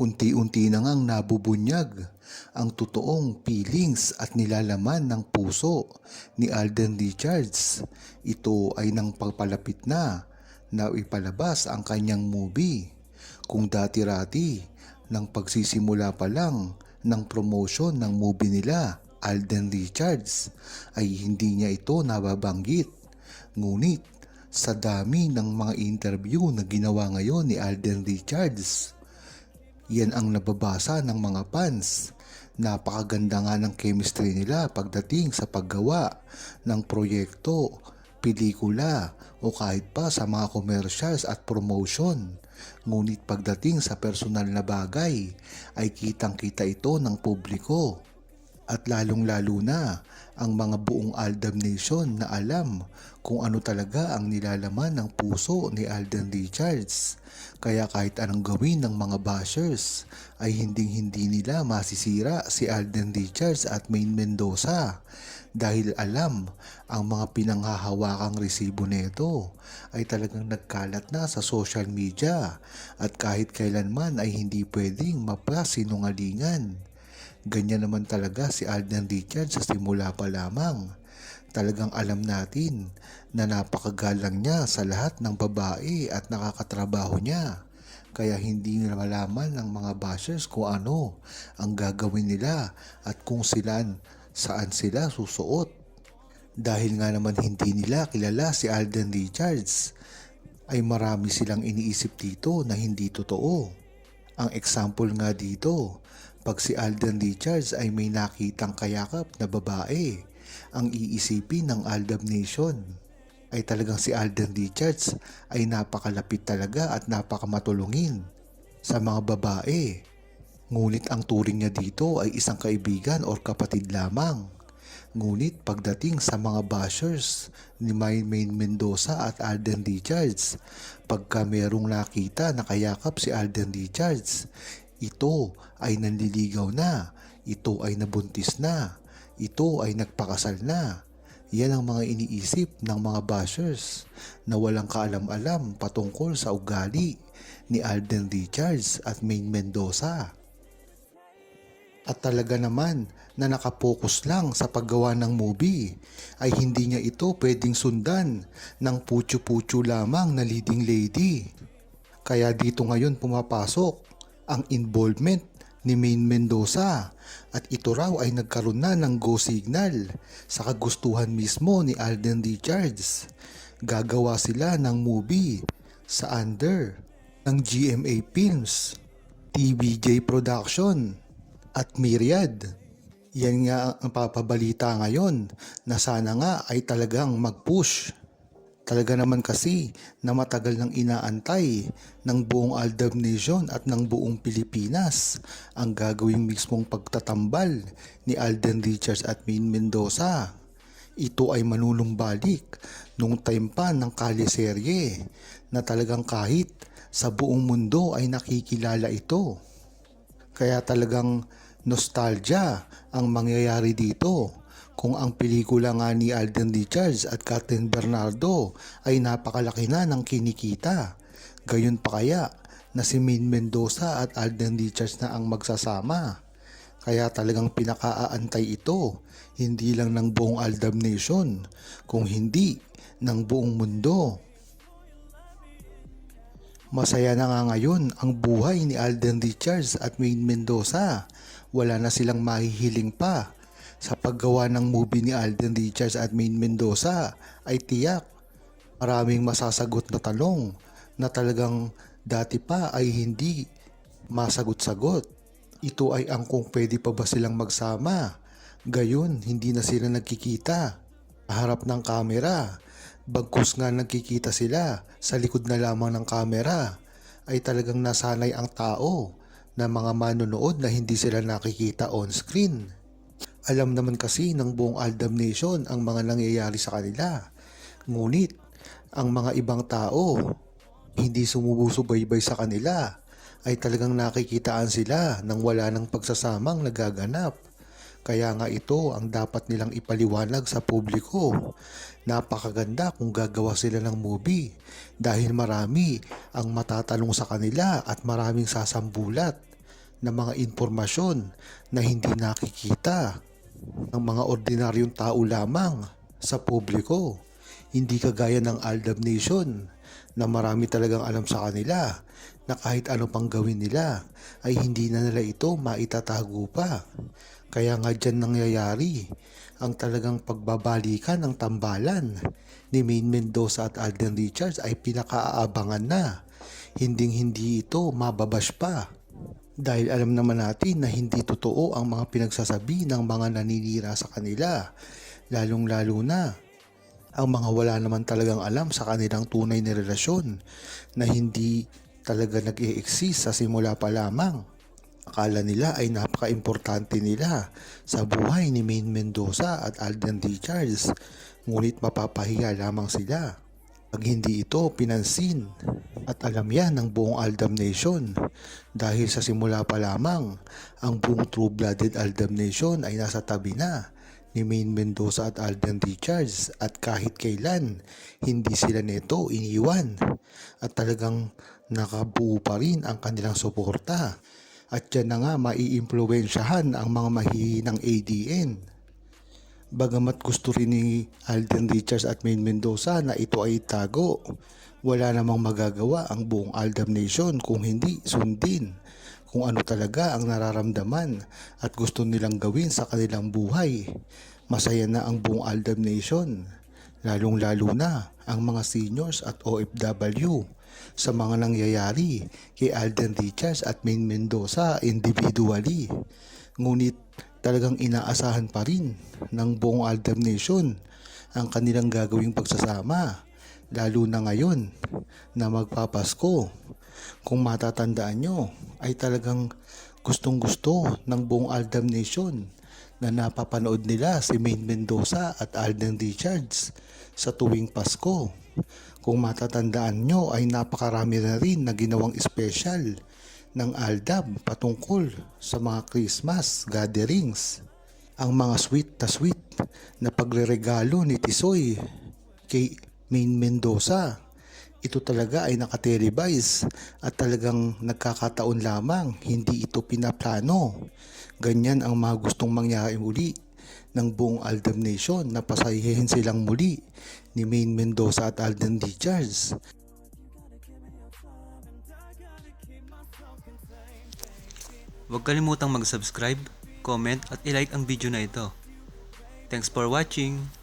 Unti-unti na ngang nabubunyag ang totoong feelings at nilalaman ng puso ni Alden Richards. Ito ay nang pagpalapit na ipalabas ang kanyang movie. Kung dati-rati ng pagsisimula pa lang ng promotion ng movie nila, Alden Richards, ay hindi niya ito nababanggit. Ngunit sa dami ng mga interview na ginawa ngayon ni Alden Richards, yan ang nababasa ng mga fans. Napakaganda nga ng chemistry nila pagdating sa paggawa ng proyekto, pelikula o kahit pa sa mga commercials at promotion. Ngunit pagdating sa personal na bagay ay kitang-kita ito ng publiko. At lalong-lalo na ang mga buong Aldab Nation na alam kung ano talaga ang nilalaman ng puso ni Alden Richards. Kaya kahit anong gawin ng mga bashers ay hindi nila masisira si Alden Richards at Maine Mendoza. Dahil alam ang mga pinanghahawakang resibo nito ay talagang nagkalat na sa social media at kahit kailanman ay hindi pwedeng mapasinungalingan. Ganyan naman talaga si Alden Richards sa simula pa lamang. Talagang alam natin na napakagalang niya sa lahat ng babae at nakakatrabaho niya. Kaya hindi nila malaman ng mga bashers kung ano ang gagawin nila at kung saan sila susuot. Dahil nga naman hindi nila kilala si Alden Richards, ay marami silang iniisip dito na hindi totoo. Ang example nga dito, pag si Alden Richards ay may nakitang kayakap na babae, ang iisipin ng Aldab Nation ay talagang si Alden Richards ay napakalapit talaga at napakamatulungin sa mga babae. Ngunit ang turing niya dito ay isang kaibigan o kapatid lamang. Ngunit pagdating sa mga bashers ni Maine Mendoza at Alden Richards, pagka merong nakita na kayakap si Alden Richards, ito ay nanliligaw na, ito ay nabuntis na, ito ay nagpakasal na. Yan ang mga iniisip ng mga bashers na walang kaalam-alam patungkol sa ugali ni Alden Richards at Maine Mendoza. At talaga naman na nakapokus lang sa paggawa ng movie ay hindi niya ito pwedeng sundan ng putyo-putyo lamang na leading lady. Kaya dito ngayon pumapasok ang involvement ni Maine Mendoza at ito raw ay nagkaroon na ng go signal sa kagustuhan mismo ni Alden Richards. Gagawa sila ng movie sa under ng GMA Films, TVJ Production at Myriad. Yan nga ang papabalita ngayon na sana nga ay talagang mag-push. Talaga naman kasi na matagal nang inaantay ng buong Aldab Nation at ng buong Pilipinas ang gagawing mismong pagtatambal ni Alden Richards at Maine Mendoza. Ito ay manunumbalik nung time pa ng kaliserye na talagang kahit sa buong mundo ay nakikilala ito. Kaya talagang nostalgia ang mangyayari dito. Kung ang pelikula nga ni Alden Richards at Catherine Bernardo ay napakalaki na ng kinikita. Gayon pa kaya na si Maine Mendoza at Alden Richards na ang magsasama. Kaya talagang pinakaaantay ito, hindi lang ng buong Aldab Nation, kung hindi ng buong mundo. Masaya na nga ngayon ang buhay ni Alden Richards at Maine Mendoza. Wala na silang mahihiling pa. Sa paggawa ng movie ni Alden Richards at Maine Mendoza ay tiyak maraming masasagot na tanong na talagang dati pa ay hindi masagot-sagot. Ito ay ang kung pwede pa ba silang magsama. Gayon, hindi na sila nagkikita harap ng kamera. Bagkus nga nagkikita sila sa likod na lamang ng kamera ay talagang nasanay ang tao na mga manonood na hindi sila nakikita on screen. Alam naman kasi ng buong Aldab Nation ang mga nangyayari sa kanila. Ngunit ang mga ibang tao hindi sumusubaybay sa kanila ay talagang nakikitaan sila nang wala ng pagsasamang nagaganap. Kaya nga ito ang dapat nilang ipaliwanag sa publiko. Napakaganda kung gagawa sila ng movie dahil marami ang matatanong sa kanila at maraming sasambulat. na mga impormasyon na hindi nakikita ng mga ordinaryong tao lamang sa publiko. Hindi kagaya ng Aldab Nation na marami talagang alam sa kanila na kahit ano pang gawin nila ay hindi na nila ito maitatago pa. Kaya nga dyan nangyayari ang talagang pagbabalikan ng tambalan ni Maine Mendoza at Alden Richards ay pinakaaabangan na. Hinding-hindi ito mababash pa. Dahil alam naman natin na hindi totoo ang mga pinagsasabi ng mga naninira sa kanila, lalong-lalo na ang mga wala naman talagang alam sa kanilang tunay na relasyon na hindi talaga nag-e-exist sa simula pa lamang. Akala nila ay napaka-importante nila sa buhay ni Maine Mendoza at Alden Richards, ngunit mapapahiya lamang sila pag hindi ito pinansin. At alam yan ng buong Aldab Nation dahil sa simula pa lamang ang buong true-blooded Aldab Nation ay nasa tabi na ni Maine Mendoza at Alden Richards at kahit kailan hindi sila neto iniwan at talagang nakabuo pa rin ang kanilang suporta. At yan na nga maiimpluwensyahan ang mga mahihinang ADN. Bagamat gusto rin ni Alden Richards at Maine Mendoza na ito ay itago, wala namang magagawa ang buong Aldab Nation kung hindi sundin kung ano talaga ang nararamdaman at gusto nilang gawin sa kanilang buhay. Masaya na ang buong Aldab Nation, lalong-lalo na ang mga seniors at OFW sa mga nangyayari kay Alden Richards at Maine Mendoza individually. Ngunit talagang inaasahan pa rin ng buong Aldab Nation ang kanilang gagawing pagsasama, lalo na ngayon na magpapasko. Kung matatandaan nyo ay talagang gustong-gusto ng buong Aldab Nation na napapanood nila si Maine Mendoza at Alden Richards sa tuwing Pasko. Kung matatandaan nyo ay napakarami na rin na ginawang special ng Aldab patungkol sa mga Christmas gatherings. Ang mga sweet na pagreregalo ni Tisoy kay Maine Mendoza, ito talaga ay nakatelevise at talagang nagkakataon lamang, hindi ito pinaplano. Ganyan ang mga gustong mangyari muli ng buong Aldab Nation na pasahihin silang muli ni Maine Mendoza at Alden Richards. Huwag kalimutang mag-subscribe, comment at i-like ang video na ito. Thanks for watching!